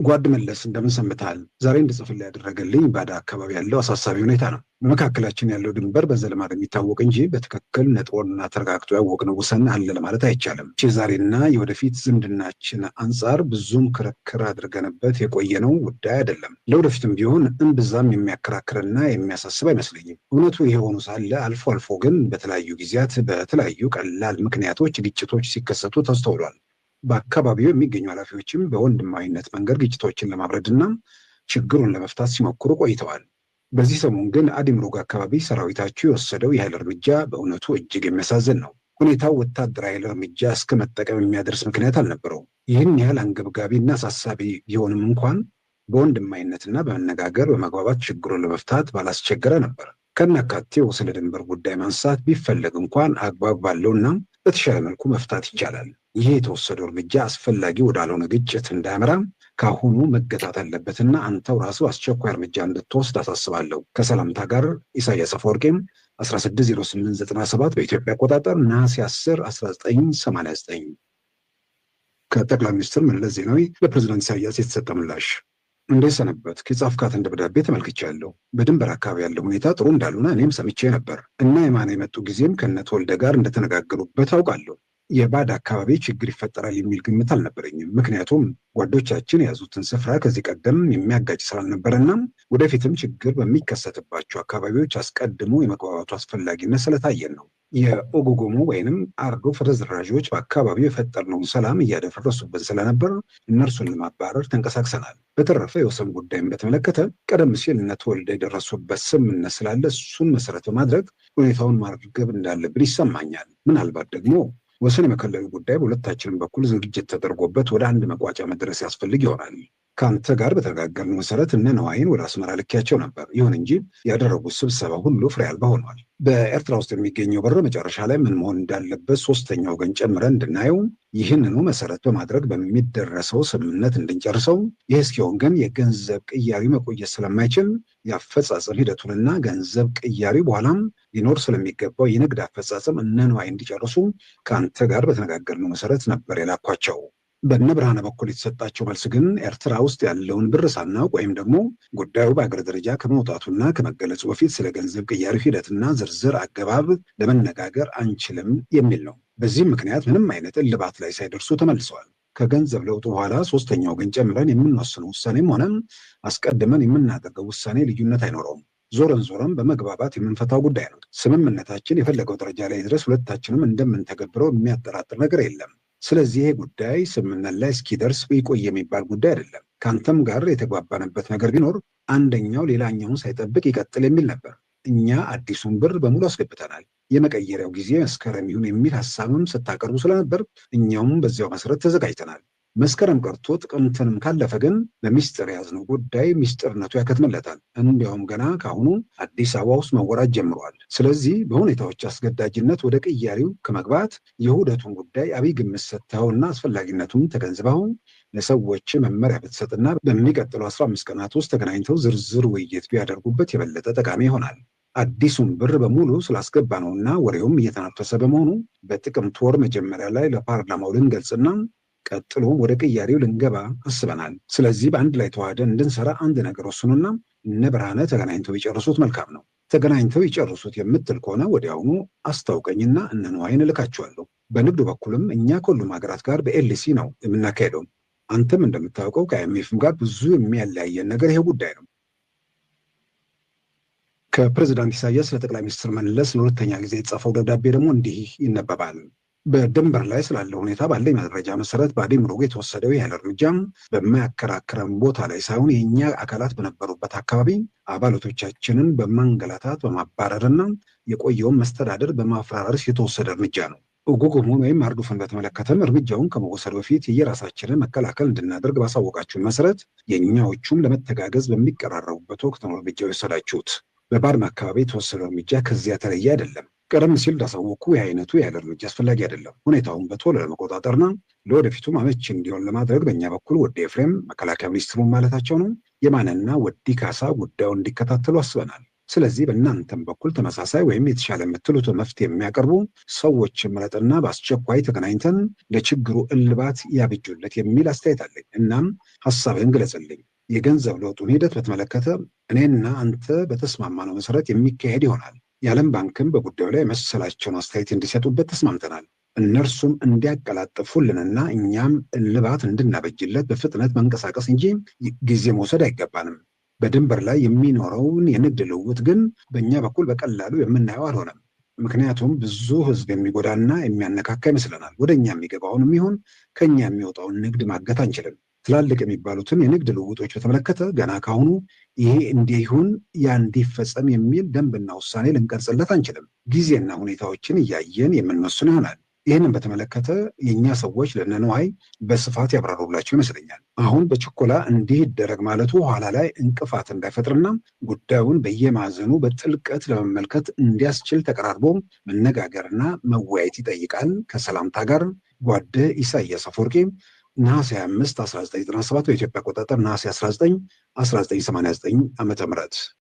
ጓድ መለስ እንደምን ሰንብተሃል? ዛሬ እንድጽፍልህ ያደረገልኝ ባዳ አካባቢ ያለው አሳሳቢ ሁኔታ ነው። በመካከላችን ያለው ድንበር በዘልማድ የሚታወቅ እንጂ በትክክል ነጥቦና ተረጋግጦ ያወቅነው ወሰን አለ ለማለት አይቻልም። የዛሬና የወደፊት ዝምድናችን አንጻር ብዙም ክርክር አድርገንበት የቆየነው ጉዳይ አይደለም። ለወደፊትም ቢሆን እምብዛም የሚያከራክርና የሚያሳስብ አይመስለኝም። እውነቱ ይሄ ሆኖ ሳለ አልፎ አልፎ ግን በተለያዩ ጊዜያት በተለያዩ ቀላል ምክንያቶች ግጭቶች ሲከሰቱ ተስተውሏል። በአካባቢው የሚገኙ ኃላፊዎችም በወንድማዊነት መንገድ ግጭቶችን ለማብረድና ችግሩን ለመፍታት ሲሞክሩ ቆይተዋል። በዚህ ሰሞን ግን አዲምሩግ አካባቢ ሰራዊታቸው የወሰደው የኃይል እርምጃ በእውነቱ እጅግ የሚያሳዝን ነው። ሁኔታው ወታደራዊ ኃይል እርምጃ እስከ መጠቀም የሚያደርስ ምክንያት አልነበረውም። ይህን ያህል አንገብጋቢና አሳሳቢ ቢሆንም እንኳን በወንድማዊነትና በመነጋገር በመግባባት ችግሩን ለመፍታት ባላስቸገረ ነበር። ከናካቴው ስለ ድንበር ጉዳይ ማንሳት ቢፈለግ እንኳን አግባብ ባለውና በተሻለ መልኩ መፍታት ይቻላል። ይህ የተወሰደው እርምጃ አስፈላጊ ወዳልሆነ ግጭት እንዳያመራ ከአሁኑ መገታት አለበትና አንተው ራሱ አስቸኳይ እርምጃ እንድትወስድ አሳስባለሁ። ከሰላምታ ጋር ኢሳያስ አፈወርቂም 160897 በኢትዮጵያ አቆጣጠር ነሐሴ 10 1989። ከጠቅላይ ሚኒስትር መለስ ዜናዊ ለፕሬዝዳንት ኢሳያስ የተሰጠ ምላሽ። እንዴት ሰነበትክ? የጻፍካትን ደብዳቤ ተመልክቻለሁ። በድንበር አካባቢ ያለው ሁኔታ ጥሩ እንዳልሆነ እኔም ሰምቼ ነበር እና የማነ የመጡ ጊዜም ከነ ተወልደ ጋር እንደተነጋገሩበት አውቃለሁ። የባዳ አካባቢ ችግር ይፈጠራል የሚል ግምት አልነበረኝም። ምክንያቱም ጓዶቻችን የያዙትን ስፍራ ከዚህ ቀደም የሚያጋጭ ስላልነበረና ወደፊትም ችግር በሚከሰትባቸው አካባቢዎች አስቀድሞ የመግባባቱ አስፈላጊነት ስለታየን ነው። የኦጎጎሞ ወይንም አርዶ ፍርዝራዦች በአካባቢው የፈጠርነውን ሰላም እያደፈረሱብን ስለነበር እነርሱን ለማባረር ተንቀሳቅሰናል። በተረፈ የወሰን ጉዳይን በተመለከተ ቀደም ሲል እነ ተወልደ የደረሱበት ስምምነት ስላለ እሱን መሰረት በማድረግ ሁኔታውን ማርገብ እንዳለብን ይሰማኛል። ምናልባት ደግሞ ወሰን የመከለሉ ጉዳይ በሁለታችንም በኩል ዝግጅት ተደርጎበት ወደ አንድ መቋጫ መድረስ ያስፈልግ ይሆናል። ከአንተ ጋር በተነጋገርነው መሰረት እነ ነዋይን ወደ አስመራ ልኬያቸው ነበር። ይሁን እንጂ ያደረጉት ስብሰባ ሁሉ ፍሬ አልባ ሆኗል። በኤርትራ ውስጥ የሚገኘው በር መጨረሻ ላይ ምን መሆን እንዳለበት ሶስተኛ ወገን ጨምረን እንድናየው ይህንኑ መሰረት በማድረግ በሚደረሰው ስምምነት እንድንጨርሰው። ይህ እስኪሆን ግን የገንዘብ ቅያሪ መቆየት ስለማይችል የአፈጻጸም ሂደቱንና ገንዘብ ቅያሪ በኋላም ሊኖር ስለሚገባው የንግድ አፈጻጸም እነ ነዋይ እንዲጨርሱ ከአንተ ጋር በተነጋገርነው መሰረት ነበር የላኳቸው። በእነ ብርሃነ በኩል የተሰጣቸው መልስ ግን ኤርትራ ውስጥ ያለውን ብር ሳናውቅ ወይም ደግሞ ጉዳዩ በአገር ደረጃ ከመውጣቱና ከመገለጹ በፊት ስለ ገንዘብ ቅያሪ ሂደትና ዝርዝር አገባብ ለመነጋገር አንችልም የሚል ነው። በዚህም ምክንያት ምንም አይነት እልባት ላይ ሳይደርሱ ተመልሰዋል። ከገንዘብ ለውጡ በኋላ ሶስተኛ ወገን ጨምረን የምንወስነው ውሳኔም ሆነ አስቀድመን የምናደርገው ውሳኔ ልዩነት አይኖረውም። ዞረን ዞረን በመግባባት የምንፈታው ጉዳይ ነው። ስምምነታችን የፈለገው ደረጃ ላይ ድረስ ሁለታችንም እንደምንተገብረው የሚያጠራጥር ነገር የለም። ስለዚህ ይሄ ጉዳይ ስምምነት ላይ እስኪደርስ ይቆይ የሚባል ጉዳይ አይደለም። ከአንተም ጋር የተግባባንበት ነገር ቢኖር አንደኛው ሌላኛውን ሳይጠብቅ ይቀጥል የሚል ነበር። እኛ አዲሱን ብር በሙሉ አስገብተናል። የመቀየሪያው ጊዜ መስከረም ይሁን የሚል ሀሳብም ስታቀርቡ ስለነበር እኛውም በዚያው መሰረት ተዘጋጅተናል። መስከረም ቀርቶ ጥቅምትንም ካለፈ ግን በሚስጥር የያዝነው ጉዳይ ሚስጥርነቱ ያከትምለታል። እንዲያውም ገና ከአሁኑ አዲስ አበባ ውስጥ መወራት ጀምረዋል። ስለዚህ በሁኔታዎች አስገዳጅነት ወደ ቅያሪው ከመግባት የውህደቱን ጉዳይ አብይ ግምት ሰጥተኸውና አስፈላጊነቱን ተገንዝበው ለሰዎች መመሪያ ብትሰጥና በሚቀጥለው 15 ቀናት ውስጥ ተገናኝተው ዝርዝር ውይይት ቢያደርጉበት የበለጠ ጠቃሚ ይሆናል። አዲሱን ብር በሙሉ ስላስገባ ነውና ወሬውም እየተናፈሰ በመሆኑ በጥቅምት ወር መጀመሪያ ላይ ለፓርላማው ልንገልጽና ቀጥሎ ወደ ቅያሬው ልንገባ አስበናል። ስለዚህ በአንድ ላይ ተዋህደን እንድንሰራ አንድ ነገር ወስኑና እነ ብርሃነ ተገናኝተው ይጨርሱት መልካም ነው። ተገናኝተው ይጨርሱት የምትል ከሆነ ወዲያውኑ አስታውቀኝና እነ ነዋይን እልካቸዋለሁ። በንግዱ በኩልም እኛ ከሁሉም ሀገራት ጋር በኤልሲ ነው የምናካሄደው። አንተም እንደምታውቀው ከአይኤምኤፍም ጋር ብዙ የሚያለያየን ነገር ይሄ ጉዳይ ነው። ከፕሬዝዳንት ኢሳያስ ለጠቅላይ ሚኒስትር መለስ ለሁለተኛ ጊዜ የተጻፈው ደብዳቤ ደግሞ እንዲህ ይነበባል። በድንበር ላይ ስላለ ሁኔታ ባለኝ መረጃ መሰረት በአዲምሩግ የተወሰደው የኃይል እርምጃ በማያከራክረን ቦታ ላይ ሳይሆን የእኛ አካላት በነበሩበት አካባቢ አባላቶቻችንን በማንገላታት በማባረርና የቆየውን መስተዳደር በማፈራረስ የተወሰደ እርምጃ ነው። ኦጎጎሞን ወይም አርዱፍን በተመለከተም እርምጃውን ከመወሰድ በፊት የራሳችንን መከላከል እንድናደርግ ባሳወቃችሁን መሰረት የእኛዎቹም ለመተጋገዝ በሚቀራረቡበት ወቅት ነው እርምጃው የወሰዳችሁት። በባድመ አካባቢ የተወሰደው እርምጃ ከዚያ ተለየ አይደለም። ቀደም ሲል እንዳሳወቅኩ የአይነቱ የኃይል እርምጃ አስፈላጊ አይደለም። ሁኔታውን በቶሎ ለመቆጣጠርና ለወደፊቱም አመቺ እንዲሆን ለማድረግ በእኛ በኩል ወዲ ኤፍሬም መከላከያ ሚኒስትሩን ማለታቸው ነው የማነና ወዲ ካሳ ጉዳዩን እንዲከታተሉ አስበናል። ስለዚህ በእናንተም በኩል ተመሳሳይ ወይም የተሻለ የምትሉትን መፍትሄ የሚያቀርቡ ሰዎች ምረጥና በአስቸኳይ ተገናኝተን ለችግሩ እልባት ያብጁለት የሚል አስተያየት አለኝ። እናም ሀሳብህን ግለጽልኝ። የገንዘብ ለውጡን ሂደት በተመለከተ እኔና አንተ በተስማማነው መሰረት የሚካሄድ ይሆናል። የዓለም ባንክም በጉዳዩ ላይ መሰላቸውን አስተያየት እንዲሰጡበት ተስማምተናል። እነርሱም እንዲያቀላጥፉልንና እኛም እልባት እንድናበጅለት በፍጥነት መንቀሳቀስ እንጂ ጊዜ መውሰድ አይገባንም። በድንበር ላይ የሚኖረውን የንግድ ልውውጥ ግን በእኛ በኩል በቀላሉ የምናየው አልሆነም። ምክንያቱም ብዙ ሕዝብ የሚጎዳና የሚያነካካ ይመስለናል። ወደ እኛ የሚገባውን ይሁን ከእኛ የሚወጣውን ንግድ ማገት አንችልም። ትላልቅ የሚባሉትን የንግድ ልውውጦች በተመለከተ ገና ካሁኑ ይሄ እንዲሁን ያ እንዲፈጸም የሚል ደንብና ውሳኔ ልንቀርጽለት አንችልም። ጊዜና ሁኔታዎችን እያየን የምንወስን ይሆናል። ይህንን በተመለከተ የእኛ ሰዎች ለነነዋይ በስፋት ያብራሩላቸው ይመስለኛል። አሁን በችኮላ እንዲህ ይደረግ ማለቱ ኋላ ላይ እንቅፋት እንዳይፈጥርና ጉዳዩን በየማዕዘኑ በጥልቀት ለመመልከት እንዲያስችል ተቀራርቦ መነጋገርና መወያየት ይጠይቃል። ከሰላምታ ጋር ጓድህ ኢሳያስ አፈወርቂ ነሐሴ 25 1997 በኢትዮጵያ አቆጣጠር ነሐሴ 19 1989 ዓ.ም